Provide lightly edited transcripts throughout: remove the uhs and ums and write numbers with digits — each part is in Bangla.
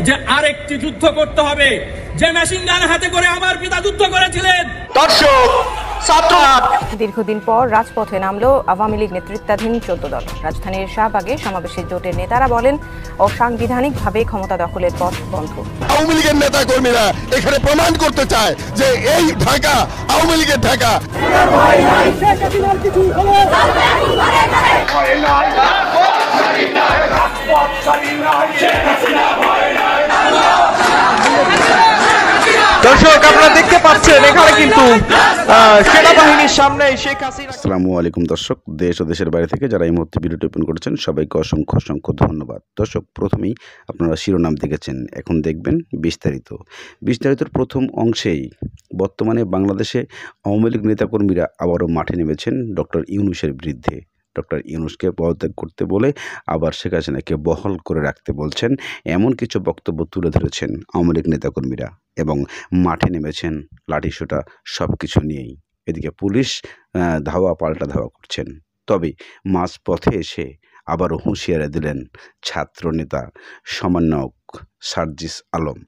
যে আরেকটি যুদ্ধ করতে হবে, যে মেশিন গান হাতে করে আমার পিতা যুদ্ধ করেছিলেন। দর্শক, দীর্ঘদিন পর রাজপথে নামলো আওয়ামী লীগ নেতৃত্বাধীন 14 দল। রাজধানীর শাহবাগে সমাবেশে জোটের নেতারা বলেন, অসাংবিধানিকভাবে ক্ষমতা দখলের পথ বন্ধ। আওয়ামী লীগের নেতা কর্মীরা এখানে প্রমাণ করতে চায় যে এই ঢাকা আওয়ামী লীগের ঢাকা। দর্শক, আপনারা দেখতে পাচ্ছেন এখানে কিন্তু সেনাবাহিনীর সামনে শেখ হাসিনা। আসসালামু আলাইকুম দর্শক, দেশ ও দেশের বাইরে থেকে যারা এই মুহূর্তে ভিডিওটি ওপেন করেছেন সবাইকে অসংখ্য অসংখ্য ধন্যবাদ। দর্শক, প্রথমেই আপনারা শিরোনাম দেখেছেন, এখন দেখবেন বিস্তারিতর প্রথম অংশেই বর্তমানে বাংলাদেশে আওয়ামী লীগ নেতাকর্মীরা আবারও মাঠে নেমেছেন ডক্টর ইউনূসের বিরুদ্ধে। ডক্টর ইউনূসকে পদত্যাগ করতে বলে আবার শেখ হাসিনাকে বহাল করে রাখতে বলছেন, এমন কিছু বক্তব্য তুলে ধরেছেন আওয়ামী লীগ নেতাকর্মীরা এবং মাঠে নেমেছেন লাঠিসোঁটা সব কিছু নিয়েই। এদিকে পুলিশ ধাওয়া পাল্টা ধাওয়া করছেন। তবে মাঝপথে এসে আবারও হুঁশিয়ারি দিলেন ছাত্রনেতা সমন্বয়ক সার্জিস আলম।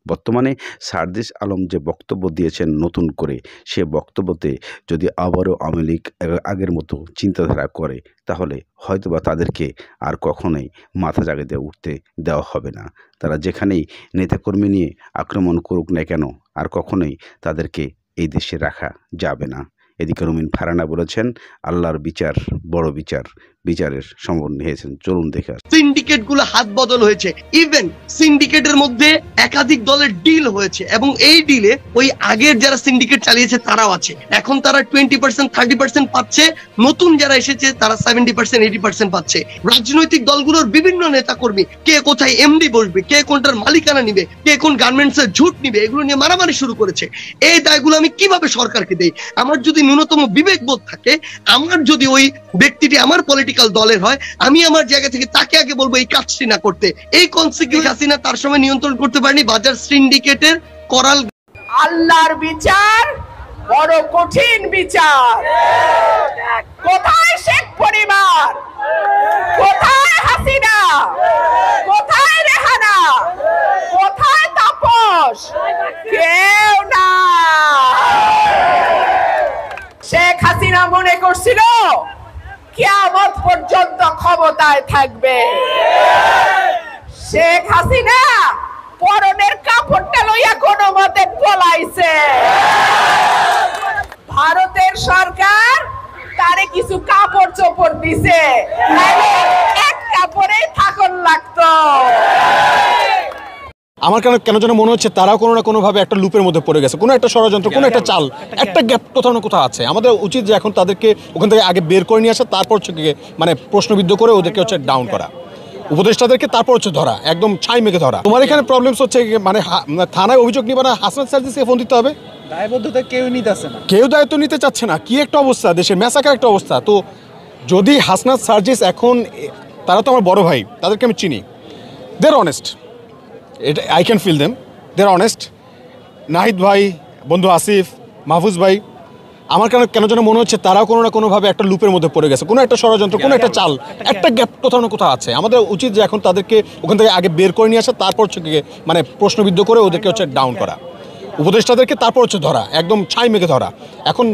বর্তমানে সার্জিস আলম যে বক্তব্য দিয়েছেন নতুন করে, সে বক্তব্যতে যদি আবারও আওয়ামী লীগ আগের মতো চিন্তাধারা করে তাহলে হয়তোবা তাদেরকে আর কখনোই মাথা জাগাতে উঠতে দেওয়া হবে না। তারা যেখানেই নেতাকর্মী নিয়ে আক্রমণ করুক না কেন, আর কখনোই তাদেরকে এই দেশে রাখা যাবে না। এদিকে রুমিন ফারানা বলেছেন, আল্লাহর বিচার বড় বিচার, বিচারের সম্পন্ন হয়েছেন। চলুন দেখে। সিন্ডিকেট গুলো হাত বদল হয়েছে, ইভেন সিন্ডিকেটের মধ্যে একাধিক দলের ডিল হয়েছে এবং এই ডিলে ওই আগের যারা সিন্ডিকেট চালিয়েছে তারাও আছে। এখন তারা 20% 30% পাচ্ছে, নতুন যারা এসেছে তারা 70% 80% পাচ্ছে। রাজনৈতিক দলগুলোর বিভিন্ন নেতা কর্মী কে কোথায় এমডি বসবে, কে কোনটার মালিকানা নিবে, কে কোন গার্মেন্টস এর ঝুট নিবে, এগুলো নিয়ে মারামারি শুরু করেছে। এই দায়গুলো আমি কিভাবে সরকারকে দেই? আমার যদি ন্যূনতম বিবেকবোধ থাকে, আমার যদি ওই ব্যক্তিটি আমার পলিটিক্যাল দলের হয়, আমি আমার জায়গা থেকে তাকে আগে বলবো এই কাজটি না করতে। এই কনসিকুয়েন্স হাসিনা তার সময় নিয়ন্ত্রণ করতে পারেনি বাজার সিন্ডিকেটের করাল। আল্লাহর বিচার বড় কঠিন বিচার। কোথায় শেখ পরিবার, কোথায় হাসিনা, কোথায় রেহানা, কোথায় তাপস? কেউ না। শেখ হাসিনা মনে করছিল কিয়ামত পর্যন্ত ক্ষমতায় থাকবে। শেখ হাসিনা পরনের কাপড়টা লইয়া কোনো মতে পলাইছে। ভারতের সরকার তারে কিছু কাপড় চোপড় দিছে, এক কাপড়ে থাকন লাগতো। আমার কেন যেন মনে হচ্ছে তারাও কোনো না কোনোভাবে একটা লুপের মধ্যে পড়ে গেছে, কোনো একটা ষড়যন্ত্র, কোনো একটা চাল, একটা গ্যাপ কোথাও না কোথাও আছে। আমাদের উচিত যে এখন তাদেরকে ওখান থেকে আগে বের করে নিয়ে আসা, তারপর হচ্ছে মানে প্রশ্নবিদ্ধ করে ওদেরকে হচ্ছে ডাউন করা, উপদেষ্টাদেরকে তারপর হচ্ছে ধরা, একদম ছাই মেঘে ধরা। তোমার এখানে প্রবলেমস হচ্ছে মানে থানায় অভিযোগ নিবে না, হাসনাত সার্জিসকে ফোন দিতে হবে। দায়বদ্ধতা কেউ নিতেছে না, কেউ দায়িত্ব নিতে চাচ্ছে না। কি একটা অবস্থা, দেশের ম্যাসাকার একটা অবস্থা। তো যদি হাসনাত সার্জিস এখন, তারা তো আমার বড় ভাই, তাদেরকে আমি চিনি, দেয়ার অনেস্ট, এটা I can feel them, they're honest. Nahid ভাই, বন্ধু আসিফ, মাহফুজ ভাই, আমার কেন যেন মনে হচ্ছে তারাও কোনো না কোনোভাবে একটা লুপের মধ্যে পড়ে গেছে, কোনো একটা ষড়যন্ত্র, কোনো একটা চাল, একটা গ্যাপ কোথাও না কোথাও আছে। আমাদের উচিত যে এখন তাদেরকে ওখান থেকে আগে বের করে নিয়ে আসা, তারপর হচ্ছে মানে প্রশ্নবিদ্ধ করে ওদেরকে হচ্ছে ডাউন করা, উপদেষ্টাদেরকে তারপর হচ্ছে ধরা, একদম ছাই মেঘে ধরা। এখন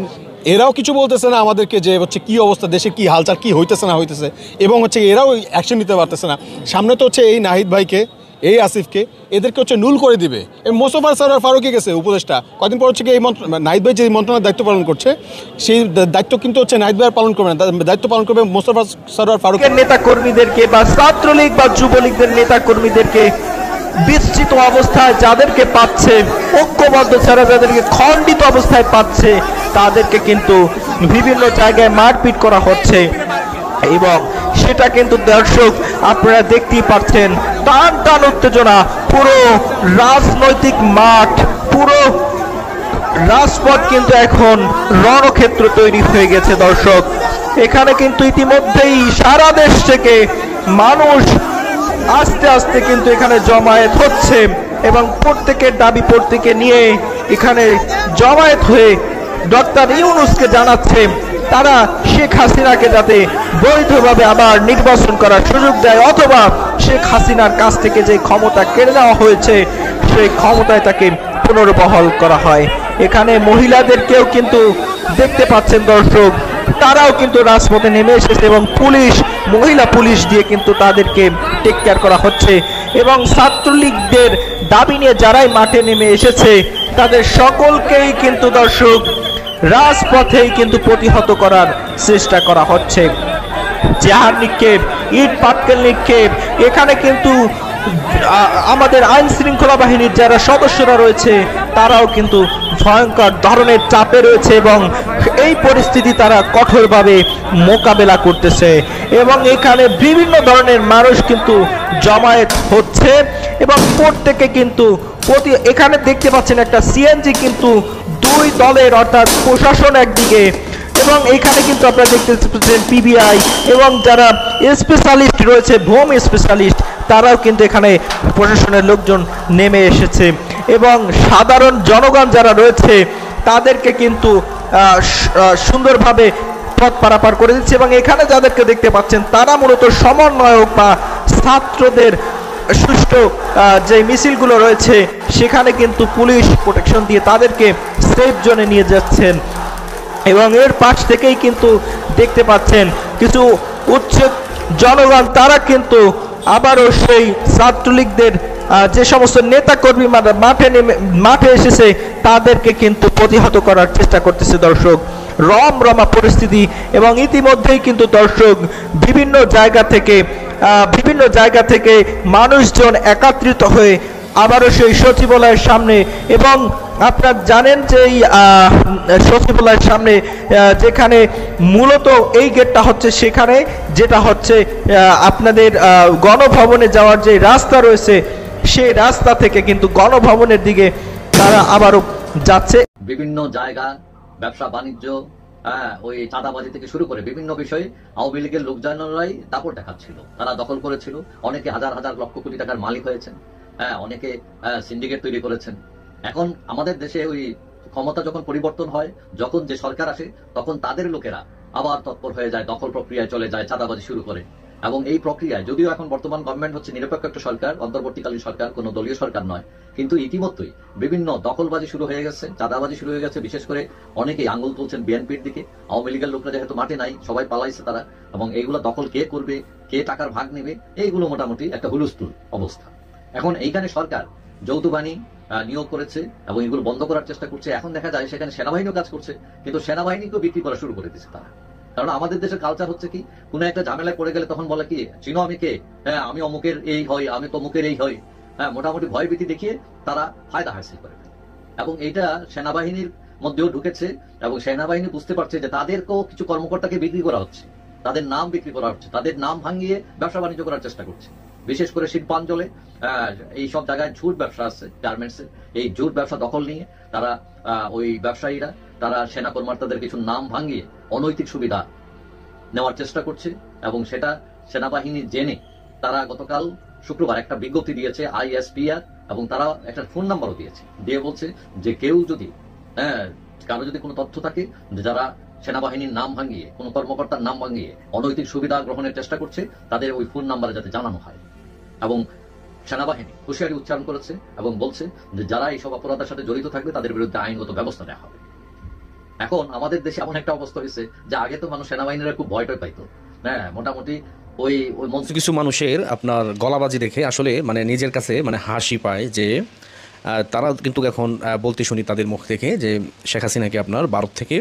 এরাও কিছু বলতেছে না আমাদেরকে যে হচ্ছে কী অবস্থা, দেশে কী হালচাল, কী হইতেছে না হইতেছে, এবং হচ্ছে এরাও অ্যাকশন নিতে পারতেছে না। সামনে তো হচ্ছে এই নাহিদ ভাইকে, এই আসিফকে, এদেরকে হচ্ছে নুল করে দিবে। মোস্তফা সরোয়ার ফারুকী গেছে উপদেষ্টা, কদিন পর হচ্ছে কি এই নাহিদ ভাই যে মন্ত্রণালয়ের দায়িত্ব পালন করছে, সেই দায়িত্ব কিন্তু হচ্ছে নাহিদ ভাই পালন করবে না, দায়িত্ব পালন করবে মোস্তফা সরোয়ার ফারুকের। নেতা কর্মীদেরকে বা ছাত্রলীগ বা যুবলীগের নেতা কর্মীদেরকে বিস্তৃত অবস্থায় যাদেরকে পাচ্ছে, ঐক্যবদ্ধ ছাড়া যাদেরকে খণ্ডিত অবস্থায় পাচ্ছে, তাদেরকে কিন্তু বিভিন্ন জায়গায় মারপিট করা হচ্ছে এবং সেটা কিন্তু দর্শক আপনারা দেখতেই পাচ্ছেন। টান টান উত্তেজনা, পুরো রাজনৈতিক মাঠ, পুরো রাজপথ কিন্তু এখন রণক্ষেত্র তৈরি হয়ে গেছে। দর্শক, এখানে কিন্তু ইতিমধ্যেই সারা দেশ থেকে মানুষ আস্তে আস্তে কিন্তু এখানে জমায়েত হচ্ছে এবং প্রত্যেকের দাবি প্রত্যেকে নিয়ে এখানে জমায়েত হয়ে ডক্টর ইউনূসকে জানাচ্ছে তারা শেখ হাসিনাকে যাতে বৈধভাবে আবার নির্বাচন করার সুযোগ দেয়, অথবা শেখ হাসিনার কাছ থেকে যে ক্ষমতা কেড়ে নেওয়া হয়েছে সেই ক্ষমতায় তাকে পুনর্বহাল করা হয়। এখানে মহিলাদেরকেও কিন্তু দেখতে পাচ্ছেন দর্শক, তারাও কিন্তু রাজপথে নেমে এসেছে এবং মহিলা পুলিশ দিয়ে কিন্তু তাদেরকে টেক কেয়ার করা হচ্ছে এবং ছাত্রলীগদের দাবি নিয়ে যারাই মাঠে নেমে এসেছে তাদের সকলকেই কিন্তু দর্শক রাজপথেই কিন্তু প্রতিহত করার চেষ্টা করা হচ্ছে। জাহার নিক্ষেপ, ইট পাটকেল নিক্ষেপ, এখানে কিন্তু আমাদের আইন শৃঙ্খলা বাহিনীর যারা সদস্যরা রয়েছে তারাও কিন্তু ভয়ঙ্কর ধরনের চাপে রয়েছে এবং এই পরিস্থিতি তারা কঠোরভাবে মোকাবেলা করতেছে এবং এখানে বিভিন্ন ধরনের মানুষ কিন্তু জমায়েত হচ্ছে এবং প্রত্যেকে কিন্তু এখানে দেখতে পাচ্ছেন একটা সিএনজি কিন্তু দুই দলের অর্থাৎ প্রশাসন একদিকে এবং এখানে কিন্তু আপনারা দেখতে পাচ্ছেন পিবিআই এবং যারা স্পেশালিস্ট রয়েছে ভূম স্পেশালিস্ট তারাও কিন্তু এখানে প্রশাসনের লোকজন নেমে এসেছে এবং সাধারণ জনগণ যারা রয়েছে তাদেরকে কিন্তু সুন্দরভাবে পথ পারাপার করে দিচ্ছে এবং এখানে যাদেরকে দেখতে পাচ্ছেন তারা মূলত সমন্বয়ক বা ছাত্রদের সুষ্ঠু যে মিছিলগুলো রয়েছে সেখানে কিন্তু পুলিশ প্রোটেকশন দিয়ে তাদেরকে সেফ জোনে নিয়ে যাচ্ছেন এবং এর পাশ থেকেই কিন্তু দেখতে পাচ্ছেন কিছু উচ্ছেদ জনগণ তারা কিন্তু আবারও সেই ছাত্রলীগদের যে সমস্ত নেতাকর্মী মাঠে এসেছে তাদেরকে কিন্তু প্রতিহত করার চেষ্টা করতেছে দর্শক। রমরমা পরিস্থিতি এবং ইতিমধ্যেই কিন্তু দর্শক বিভিন্ন জায়গা থেকে মানুষজন একত্রিত হয়ে আবারও সেই সচিবালয়ের সামনে এবং আপনারা জানেন যে এই সচিবালয়ের সামনে যেখানে মূলত এই গেটটা হচ্ছে সেখানে যেটা হচ্ছে আপনাদের গণভবনে যাওয়ার যে রাস্তা রয়েছে সেই রাস্তা থেকে কিন্তু গণভবনের দিকে তারা আবারও যাচ্ছে। বিভিন্ন জায়গা ব্যবসা বাণিজ্য ওই চাঁদাবাজি থেকে শুরু করে বিভিন্ন বিষয়ে আওয়ামী লীগের লোকজনরাই দাপট দেখাচ্ছিল, তারা দখল করেছিল, অনেকে হাজার হাজার লক্ষ কোটি টাকার মালিক হয়েছেন, অনেকে সিন্ডিকেট তৈরি করেছেন। এখন আমাদের দেশে ওই ক্ষমতা যখন পরিবর্তন হয়, যখন যে সরকার আসে তখন তাদের লোকেরা আবার তৎপর হয়ে যায়, দখল প্রক্রিয়ায় চলে যায়, চাঁদাবাজি শুরু করে। এবং এই প্রক্রিয়ায় যদিও এখন বর্তমান গভর্নমেন্ট হচ্ছে নিরপেক্ষ একটা সরকার, অন্তর্বর্তীকালীন সরকার, কোনো দলীয় সরকার নয়, কিন্তু ইতিমধ্যেই বিভিন্ন দখলবাজি শুরু হয়ে গেছে, চাঁদাবাজি শুরু হয়ে গেছে। বিশেষ করে অনেকেই আঙ্গুল তুলছেন বিএনপির দিকে। আওয়ামী লীগের লোকরা যেহেতু মাঠে নাই, সবাই পালাইছে তারা, এবং এইগুলো দখল কে করবে, কে টাকার ভাগ নেবে, এইগুলো মোটামুটি একটা হুলস্থুল অবস্থা। এখন এইখানে সরকার যৌথ বাহিনী নিয়োগ করেছে এবং এগুলো বন্ধ করার চেষ্টা করছে। এখন দেখা যায় সেখানে সেনাবাহিনীও কাজ করছে, কিন্তু সেনাবাহিনীকেও বিক্রি করা শুরু করে দিচ্ছে তারা। কারণ আমাদের দেশের কালচার হচ্ছে কি, কোন একটা ঝামেলায় পড়ে গেলে তখন বলে কি, চিনো আমি কে, আমি অমুকের এই হই, আমি তমুকের এই হই, মোটামুটি ভয়ভীতি দেখিয়ে তারা ফায়দা হাসিল করে। এবং এইটা সেনাবাহিনীর মধ্যেও ঢুকেছে এবং সেনাবাহিনী বুঝতে পারছে যে তাদেরকেও কিছু কর্মকর্তাকে বিক্রি করা হচ্ছে, তাদের নাম বিক্রি করা হচ্ছে, তাদের নাম ভাঙিয়ে ব্যবসা বাণিজ্য করার চেষ্টা করছে। বিশেষ করে শিল্পাঞ্চলে এই সব জায়গায় ঝুট ব্যবসা আছে, গার্মেন্টসে এই ঝুট ব্যবসা দখল নিয়ে তারা ওই ব্যবসায়ীরা তারা সেনা কর্মকর্তাদের কিছু নাম ভাঙিয়ে অনৈতিক সুবিধা নেওয়ার চেষ্টা করছে। এবং সেটা সেনাবাহিনী জেনে তারা গতকাল শুক্রবার একটা বিজ্ঞপ্তি দিয়েছে ISPR, এবং তারা একটা ফোন নাম্বারও দিয়েছে, দিয়ে বলছে যে কেউ যদি কারো যদি কোনো তথ্য থাকে যারা সেনাবাহিনীর নাম ভাঙিয়ে, কোনো কর্মকর্তার নাম ভাঙিয়ে অনৈতিক সুবিধা গ্রহণের চেষ্টা করছে, তাদের ওই ফোন নাম্বারে যাতে জানানো হয়। এবং সেনাবাহিনী হুঁশিয়ারি উচ্চারণ করেছে এবং বলছে যে যারা এইসব অপরাধের সাথে জড়িত থাকবে তাদের বিরুদ্ধে আইনগত ব্যবস্থা নেওয়া হবে। এখন আমাদের দেশে এমন একটা অবস্থা হয়েছে যে আগে তো মানুষ সেনাবাহিনীরা খুব ভয় টয় পাইতো, মোটামুটি ওই কিছু মানুষের আপনার গলাবাজি দেখে আসলে মানে নিজের কাছে মানে হাসি পায় যে তারা কিন্তু এখন বলতে শুনি তাদের মুখ থেকে যে শেখ হাসিনাকে আপনার ভারত থেকে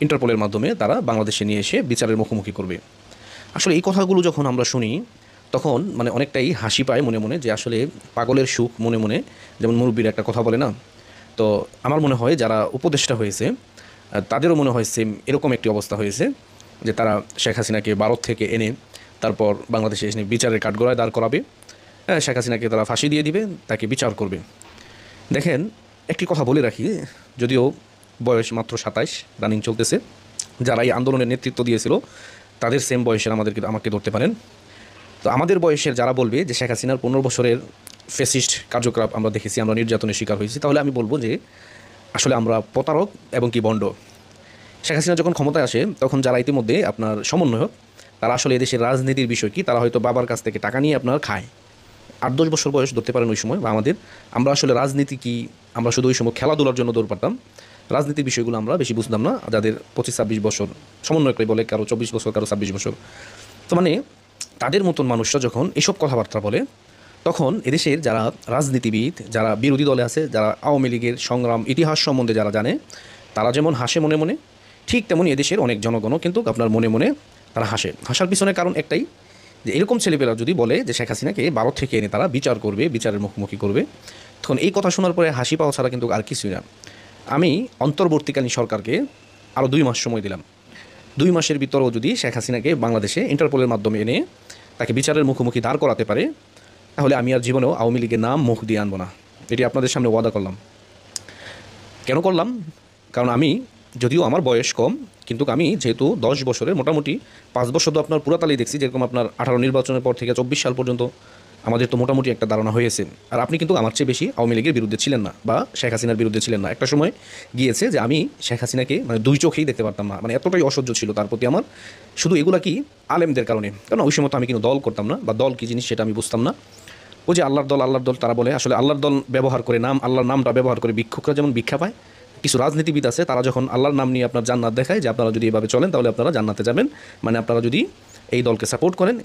ইন্টারপোলের মাধ্যমে তারা বাংলাদেশে নিয়ে এসে বিচারের মুখোমুখি করবে। আসলে এই কথাগুলো যখন আমরা শুনি তখন মানে অনেকটাই হাসি পায় মনে মনে, যে আসলে পাগলের সুখ মনে মনে, যেমন মুরব্বীর একটা কথা বলে না। তো আমার মনে হয় যারা উপদেষ্টা হয়েছে তাদেরও মনে হয় সেম এরকম একটি অবস্থা হয়েছে, যে তারা শেখ হাসিনাকে ভারত থেকে এনে তারপর বাংলাদেশে এসে বিচারের কাঠগড়ায় দাঁড় করাবে, শেখ হাসিনাকে তারা ফাঁসি দিয়ে দিবে, তাকে বিচার করবে। দেখেন একটি কথা বলে রাখি, যদিও বয়স মাত্র 27 রানিং চলতেছে, যারা এই আন্দোলনের নেতৃত্ব দিয়েছিল তাদের সেম বয়সের আমাকে ধরতে পারেন। তো আমাদের বয়সের যারা বলবে যে শেখ হাসিনার 15 বছরের ফ্যাসিস্ট কার্যকলাপ আমরা দেখেছি, আমরা নির্যাতনের শিকার হয়েছি, তাহলে আমি বলবো যে আসলে আমরা প্রতারক এবং কি বন্ড। শেখ হাসিনা যখন ক্ষমতায় আসে তখন যারা ইতিমধ্যে আপনার সমন্বয়ক, তারা আসলে এদেশের রাজনীতির বিষয় কি, তারা হয়তো বাবার কাছ থেকে টাকা নিয়ে আপনার খায়। 8-10 বছর বয়স ধরতে পারেন ওই সময়, বা আমরা আসলে রাজনীতি কি, আমরা শুধু ওই সময় খেলাধুলার জন্য দৌড় পারতাম, রাজনীতির বিষয়গুলো আমরা বেশি বুঝতাম না। যাদের 25-26 বছর, সমন্বয়কারী বলে কারো 24 বছর, কারো 26 বছর, তো মানে তাদের মতন মানুষরা যখন এসব কথাবার্তা বলে, তখন এদেশের যারা রাজনীতিবিদ, যারা বিরোধী দলে আছে, যারা আওয়ামী লীগের সংগ্রাম ইতিহাস সম্বন্ধে যারা জানে, তারা যেমন হাসে মনে মনে, ঠিক তেমনি এদেশের অনেক জনগণও কিন্তু আপনার মনে মনে তারা হাসার পিছনে কারণ একটাই, যে এরকম ছেলেপেলা যদি বলে যে শেখ হাসিনাকে ভারত থেকে এনে তারা বিচার করবে, বিচারের মুখোমুখি করবে, তখন এই কথা শোনার পরে হাসি পাওয়া ছাড়া কিন্তু আর কিছুই না। আমি অন্তর্বর্তীকালীন সরকারকে আরও 2 মাস সময় দিলাম। 2 মাসের ভিতরেও যদি শেখ হাসিনাকে বাংলাদেশে ইন্টারপোলের মাধ্যমে এনে তাকে বিচারের মুখোমুখি দাঁড় করাতে পারে, তাহলে আমি আর জীবনেও আওয়ামী লীগের নাম মুখ দিয়ে আনবো না। এটি আপনাদের সামনে ওয়াদা করলাম। কেন করলাম? কারণ আমি, যদিও আমার বয়স কম, কিন্তু আমি যেহেতু 10 বছরের মোটামুটি 5 বছর তো আপনার পুরাতালি দেখছি, যেরকম আপনার 18 নির্বাচনের পর থেকে 24 সাল পর্যন্ত আমাদের তো মোটামুটি একটা ধারণা হয়েছে। আর আপনি কিন্তু আমার চেয়ে বেশি আওয়ামী লীগের বিরুদ্ধে ছিলেন না, বা শেখ হাসিনার বিরুদ্ধে ছিলেন না। একটা সময় গিয়েছে যে আমি শেখ হাসিনাকে মানে 2 চোখেই দেখতে পারতাম না, মানে এতটাই অসহ্য ছিল তার প্রতি আমার। শুধু এগুলা কি আলেমদের কারণে, কারণ ওই সময় তো আমি কিন্তু দল করতাম না, বা দল কী জিনিস সেটা আমি বুঝতাম না। ওই যে আল্লাহর দল তারা বলে, আসলে আল্লাহর দল ব্যবহার করে, আল্লাহর নামটা ব্যবহার করে ভিক্ষুকরা যেমন ভিক্ষা পায়, কিছু রাজনীতিবিদ আছে তারা যখন আল্লাহর নাম নিয়ে আপনার জান্নাত দেখায় যে আপনারা যদি এভাবে চলেন তাহলে আপনারা জান্নাতে যাবেন, মানে আপনারা যদি এই দলকে সাপোর্ট করেন,